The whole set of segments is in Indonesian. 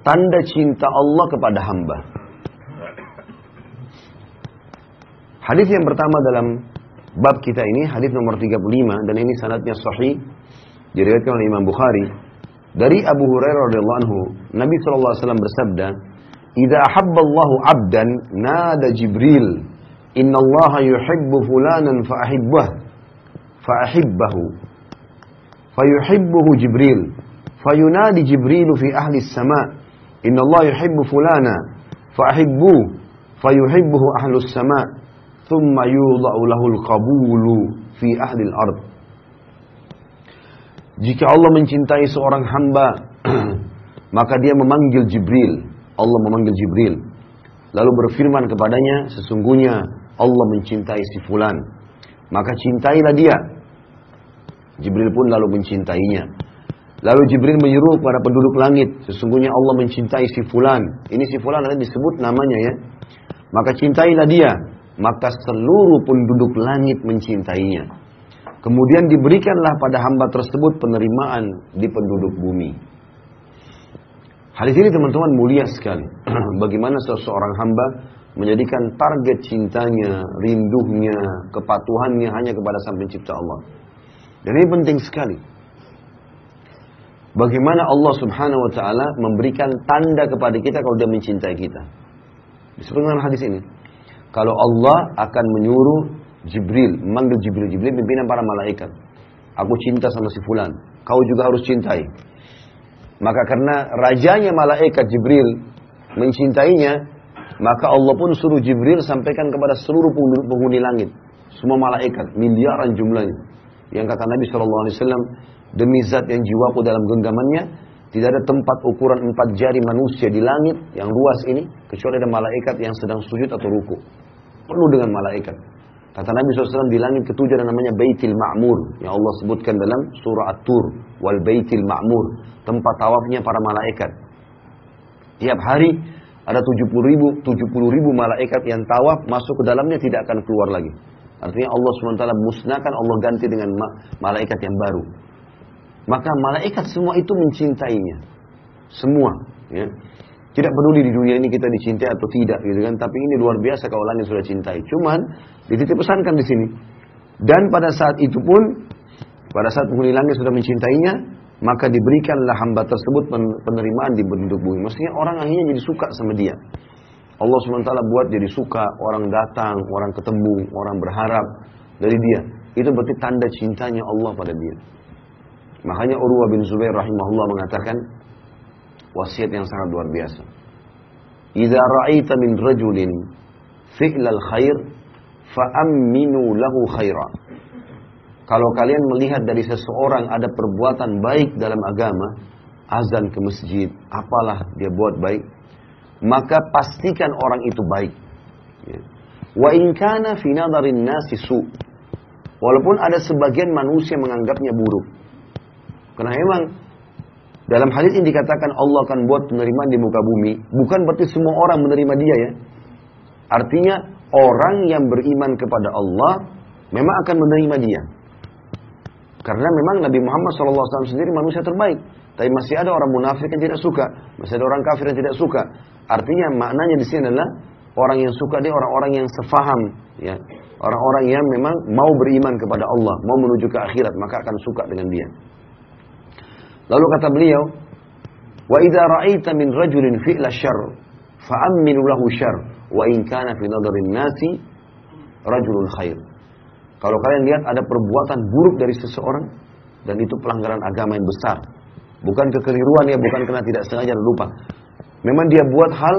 tanda cinta Allah kepada hamba. Hadis yang pertama dalam bab kita ini, hadis nomor 35, dan ini sanadnya sahih, diriwayatkan oleh Imam Bukhari. Dari Abu Hurairah radhiyallahu anhu, Nabi SAW bersabda, "Idza ahabba Allahu 'abdan, nada Jibril, inna Allah yuhibbu fulanan fa'ahibbahu. Fayuhibbuhu Jibril, fayunadi Jibril fi ahli as-sama', inna Allah yuhibbu fulana, fa'ahibbuhu, fayuhibbuhu ahli as-sama', thumma yudha'u lahul qabulu fi ahli al-ard." Jika Allah mencintai seorang hamba, maka dia memanggil Jibril. Allah memanggil Jibril, lalu berfirman kepadanya, sesungguhnya Allah mencintai si fulan, maka cintailah dia. Jibril pun lalu mencintainya. Lalu Jibril menyuruh kepada penduduk langit, sesungguhnya Allah mencintai si fulan. Ini si fulan nanti disebut namanya ya. Maka cintailah dia. Maka seluruh penduduk langit mencintainya. Kemudian diberikanlah pada hamba tersebut penerimaan di penduduk bumi. Hadis ini teman-teman mulia sekali. Bagaimana seseorang hamba menjadikan target cintanya, rindunya, kepatuhannya hanya kepada Sang Pencipta Allah. Dan ini penting sekali. Bagaimana Allah Subhanahu wa taala memberikan tanda kepada kita kalau dia mencintai kita. Disebutkan hadis ini. Kalau Allah akan menyuruh Jibril, memanggil Jibril pimpinan para malaikat. Aku cinta sama si fulan, kau juga harus cintai. Maka karena rajanya malaikat Jibril mencintainya, maka Allah pun suruh Jibril sampaikan kepada seluruh penghuni langit. Semua malaikat, miliaran jumlahnya. Yang kata Nabi SAW, demi zat yang jiwaku dalam genggamannya, tidak ada tempat ukuran 4 jari manusia di langit yang luas ini, kecuali ada malaikat yang sedang sujud atau ruku. Penuh dengan malaikat. Kata Nabi SAW, di langit ketujuh ada namanya Baitil Ma'mur, yang Allah sebutkan dalam surah At-Tur, wal Baitil Ma'mur, tempat tawafnya para malaikat. Tiap hari ada 70 ribu malaikat yang tawaf, masuk ke dalamnya tidak akan keluar lagi. Artinya Allah SWT musnahkan, Allah ganti dengan malaikat yang baru. Maka malaikat semua itu mencintainya. Semua. Ya. Tidak peduli di dunia ini kita dicintai atau tidak, gitu kan? Tapi ini luar biasa kalau langit sudah cintai. Cuman dititip pesankan di sini. Dan pada saat itu pun, pada saat penghuni langit sudah mencintainya, maka diberikanlah hamba tersebut penerimaan di penduduk bumi. Maksudnya orang akhirnya jadi suka sama dia. Allah SWT buat jadi suka, orang datang, orang ketemu, orang berharap dari dia. Itu berarti tanda cintanya Allah pada dia. Makanya Urwah bin Zubair rahimahullah mengatakan wasiat yang sangat luar biasa. Idza ra'aita min rajulin fi'lal khair fa'amminu lahu khaira. Kalau kalian melihat dari seseorang ada perbuatan baik dalam agama, azan ke masjid, apalah dia buat baik, maka pastikan orang itu baik. Wa in kana fi nadarin nasi su. Walaupun ada sebagian manusia menganggapnya buruk. Karena memang dalam hadis ini dikatakan Allah akan buat penerimaan di muka bumi, bukan berarti semua orang menerima dia ya. Artinya orang yang beriman kepada Allah memang akan menerima dia. Karena memang Nabi Muhammad SAW sendiri manusia terbaik. Tapi masih ada orang munafik yang tidak suka, masih ada orang kafir yang tidak suka. Artinya maknanya di sini adalah orang yang suka dia orang-orang yang sefaham, ya. Orang-orang yang memang mau beriman kepada Allah, mau menuju ke akhirat, maka akan suka dengan dia. Lalu kata beliau, wa idza ra'aita min rajulin fi'la syarr fa'amminu lahu syarr wa in kana fi nadharin nasi rajulun khair. Kalau kalian lihat ada perbuatan buruk dari seseorang dan itu pelanggaran agama yang besar, bukan kekeliruan ya, bukan karena tidak sengaja dan lupa. Memang dia buat hal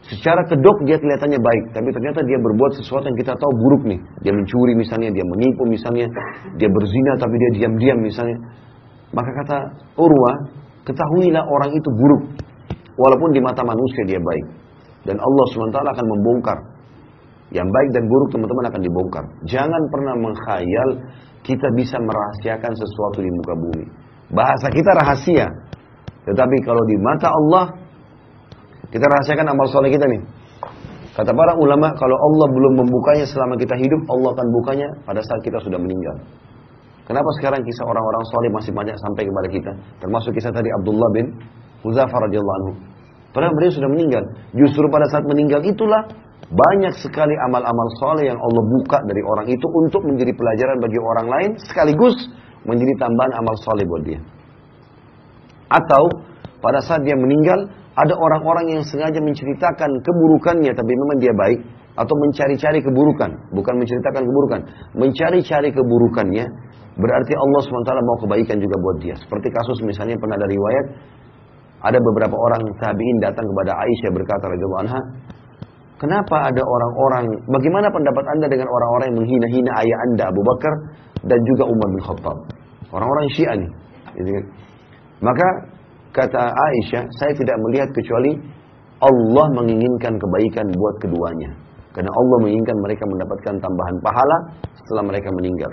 secara kedok dia kelihatannya baik, tapi ternyata dia berbuat sesuatu yang kita tahu buruk nih. Dia mencuri misalnya, dia menipu misalnya, dia berzina tapi dia diam-diam misalnya. Maka kata Urwah, ketahuilah orang itu buruk, walaupun di mata manusia dia baik. Dan Allah SWT akan membongkar. Yang baik dan buruk teman-teman akan dibongkar. Jangan pernah mengkhayal kita bisa merahasiakan sesuatu di muka bumi. Bahasa kita rahasia. Tetapi kalau di mata Allah, kita rahasiakan amal soleh kita nih. Kata para ulama, kalau Allah belum membukanya selama kita hidup, Allah akan bukanya pada saat kita sudah meninggal. Kenapa sekarang kisah orang-orang soleh masih banyak sampai kepada kita? Termasuk kisah tadi Abdullah bin Hudzafah radhiyallahu anhu. Padahal beliau sudah meninggal. Justru pada saat meninggal itulah banyak sekali amal-amal soleh yang Allah buka dari orang itu untuk menjadi pelajaran bagi orang lain, sekaligus menjadi tambahan amal soleh buat dia. Atau pada saat dia meninggal, ada orang-orang yang sengaja menceritakan keburukannya, tapi memang dia baik, atau mencari-cari keburukan, bukan menceritakan keburukan, mencari-cari keburukannya, berarti Allah SWT mau kebaikan juga buat dia. Seperti kasus misalnya pernah ada riwayat, ada beberapa orang tabi'in datang kepada Aisyah berkata radhiyallahu anha, kenapa ada orang-orang, bagaimana pendapat anda dengan orang-orang yang menghina-hina ayah anda Abu Bakar dan juga Umar bin Khattab? Orang-orang Syiah nih. Gitu kan. Maka kata Aisyah, saya tidak melihat kecuali Allah menginginkan kebaikan buat keduanya. Karena Allah menginginkan mereka mendapatkan tambahan pahala setelah mereka meninggal.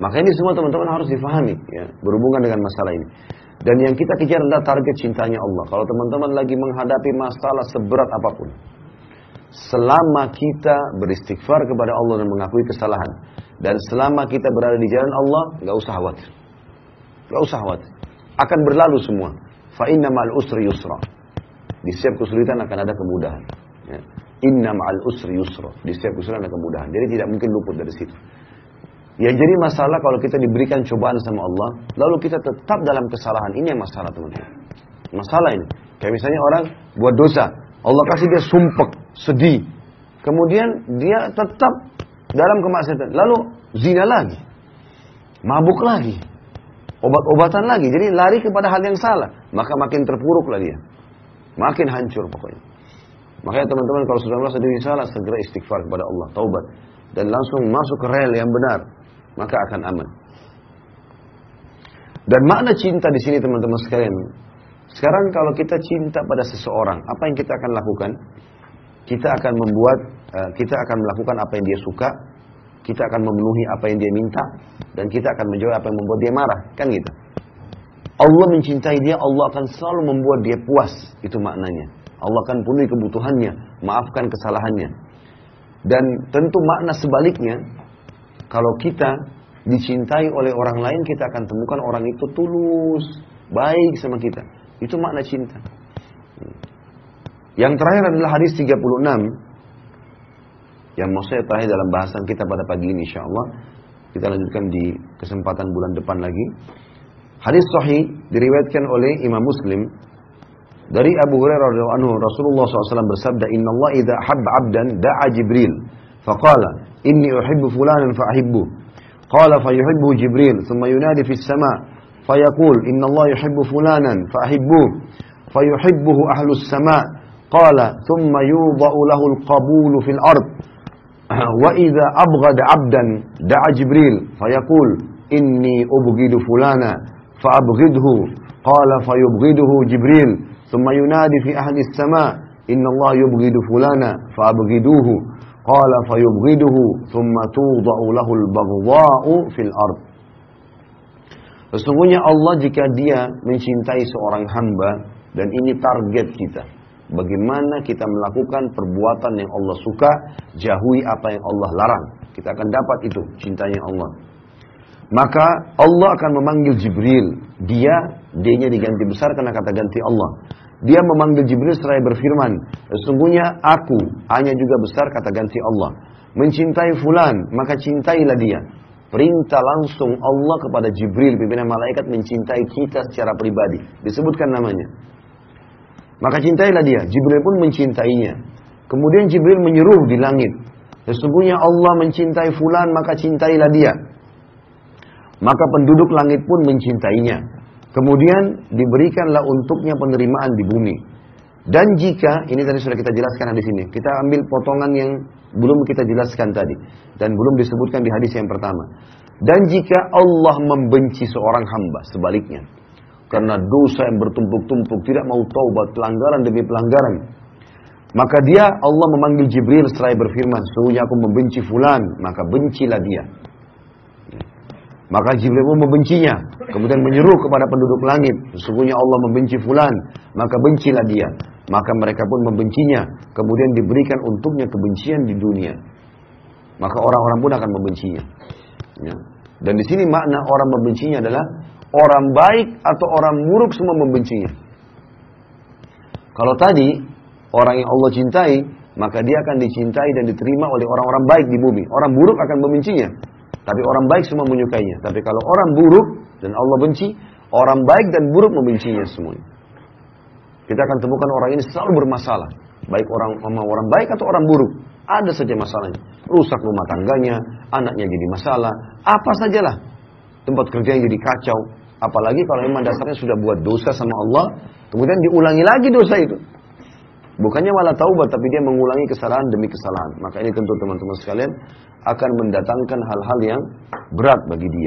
Maka ini semua teman-teman harus difahami ya, berhubungan dengan masalah ini. Dan yang kita kejar adalah target cintanya Allah. Kalau teman-teman lagi menghadapi masalah seberat apapun, selama kita beristighfar kepada Allah dan mengakui kesalahan, dan selama kita berada di jalan Allah, gak usah khawatir. Gak usah khawatir. Akan berlalu semua. Fa inna ma'al usri yusra. Di setiap kesulitan akan ada kemudahan. Ya. Inna ma'al usri yusra. Di setiap kesulitan ada kemudahan. Jadi tidak mungkin luput dari situ. Yang jadi masalah kalau kita diberikan cobaan sama Allah, lalu kita tetap dalam kesalahan. Ini yang masalah teman-teman. Masalah ini. Kayak misalnya orang buat dosa. Allah kasih dia sumpek, sedih. Kemudian dia tetap dalam kemaksiatan. Lalu zina lagi. Mabuk lagi. Obat-obatan lagi. Jadi lari kepada hal yang salah. Maka makin terpuruklah dia. Makin hancur pokoknya. Makanya teman-teman kalau sudah merasa diri salah, segera istighfar kepada Allah. Taubat. Dan langsung masuk ke rel yang benar. Maka akan aman. Dan makna cinta di sini teman-teman sekalian. Sekarang kalau kita cinta pada seseorang, apa yang kita akan lakukan? Kita akan melakukan apa yang dia suka. Kita akan memenuhi apa yang dia minta. Dan kita akan menjauhi apa yang membuat dia marah. Kan gitu. Allah mencintai dia, Allah akan selalu membuat dia puas. Itu maknanya. Allah akan penuhi kebutuhannya. Maafkan kesalahannya. Dan tentu makna sebaliknya, kalau kita dicintai oleh orang lain, kita akan temukan orang itu tulus, baik sama kita. Itu makna cinta. Yang terakhir adalah hadis 36. Yang mau saya terakhir dalam bahasan kita pada pagi ini insyaAllah. Kita lanjutkan di kesempatan bulan depan lagi. Hadis sahih diriwayatkan oleh Imam Muslim. Dari Abu Hurairah radhiyallahu anhu, Rasulullah SAW bersabda, Inna Allah idha habba abdan da'a Jibril. Faqala, inni uhibbu fulanan fa'ahibbu. Qala fayuhibbu Jibril. Thumma yunadi fis sama. Fayaqul, Inna Allah yuhibbu fulanan fa'ahibbu. Fayuhibbuhu ahlus sama. Qala, thumma yudha'u lahu al-qabulu fil ard. Wa idha abghada abdan da'a Jibril. Fayaqul, inni ubghidu fulana fa'abghidhu. Qala fayubghiduhu Jibril. ثم ينادي في أهل السماء إن الله يبغض فلانا فأبغضوه قال فيبغضه ثم توضع له البغضاء في الأرض. Sesungguhnya Allah jika dia mencintai seorang hamba, dan ini target kita, bagaimana kita melakukan perbuatan yang Allah suka, jauhi apa yang Allah larang, kita akan dapat itu cintanya Allah. Maka Allah akan memanggil Jibril. D-nya diganti besar karena kata ganti Allah. Dia memanggil Jibril seraya berfirman, sesungguhnya aku, A-nya juga besar kata ganti Allah, mencintai fulan, maka cintailah dia. Perintah langsung Allah kepada Jibril, pimpinan malaikat, mencintai kita secara pribadi. Disebutkan namanya. Maka cintailah dia. Jibril pun mencintainya. Kemudian Jibril menyeru di langit, sesungguhnya Allah mencintai fulan, maka cintailah dia. Maka penduduk langit pun mencintainya. Kemudian diberikanlah untuknya penerimaan di bumi. Dan jika, ini tadi sudah kita jelaskan di sini, kita ambil potongan yang belum kita jelaskan tadi, dan belum disebutkan di hadis yang pertama. Dan jika Allah membenci seorang hamba, sebaliknya, karena dosa yang bertumpuk-tumpuk, tidak mau taubat, pelanggaran demi pelanggaran, maka Allah memanggil Jibril seraya berfirman, sesungguhnya aku membenci fulan, maka bencilah dia. Maka Jibril pun membencinya. Kemudian menyeru kepada penduduk langit, sesungguhnya Allah membenci fulan, maka bencilah dia. Maka mereka pun membencinya. Kemudian diberikan untuknya kebencian di dunia. Maka orang-orang pun akan membencinya. Ya. Dan di sini makna orang membencinya adalah orang baik atau orang buruk semua membencinya. Kalau tadi orang yang Allah cintai, maka dia akan dicintai dan diterima oleh orang-orang baik di bumi. Orang buruk akan membencinya, tapi orang baik semua menyukainya. Tapi kalau orang buruk dan Allah benci, orang baik dan buruk membencinya semuanya. Kita akan temukan orang ini selalu bermasalah, baik orang baik atau orang buruk. Ada saja masalahnya. Rusak rumah tangganya, anaknya jadi masalah, apa sajalah. Tempat kerjanya jadi kacau. Apalagi kalau memang dasarnya sudah buat dosa sama Allah, kemudian diulangi lagi dosa itu. Bukannya malah taubat, tapi dia mengulangi kesalahan demi kesalahan. Maka ini tentu teman-teman sekalian akan mendatangkan hal-hal yang berat bagi dia.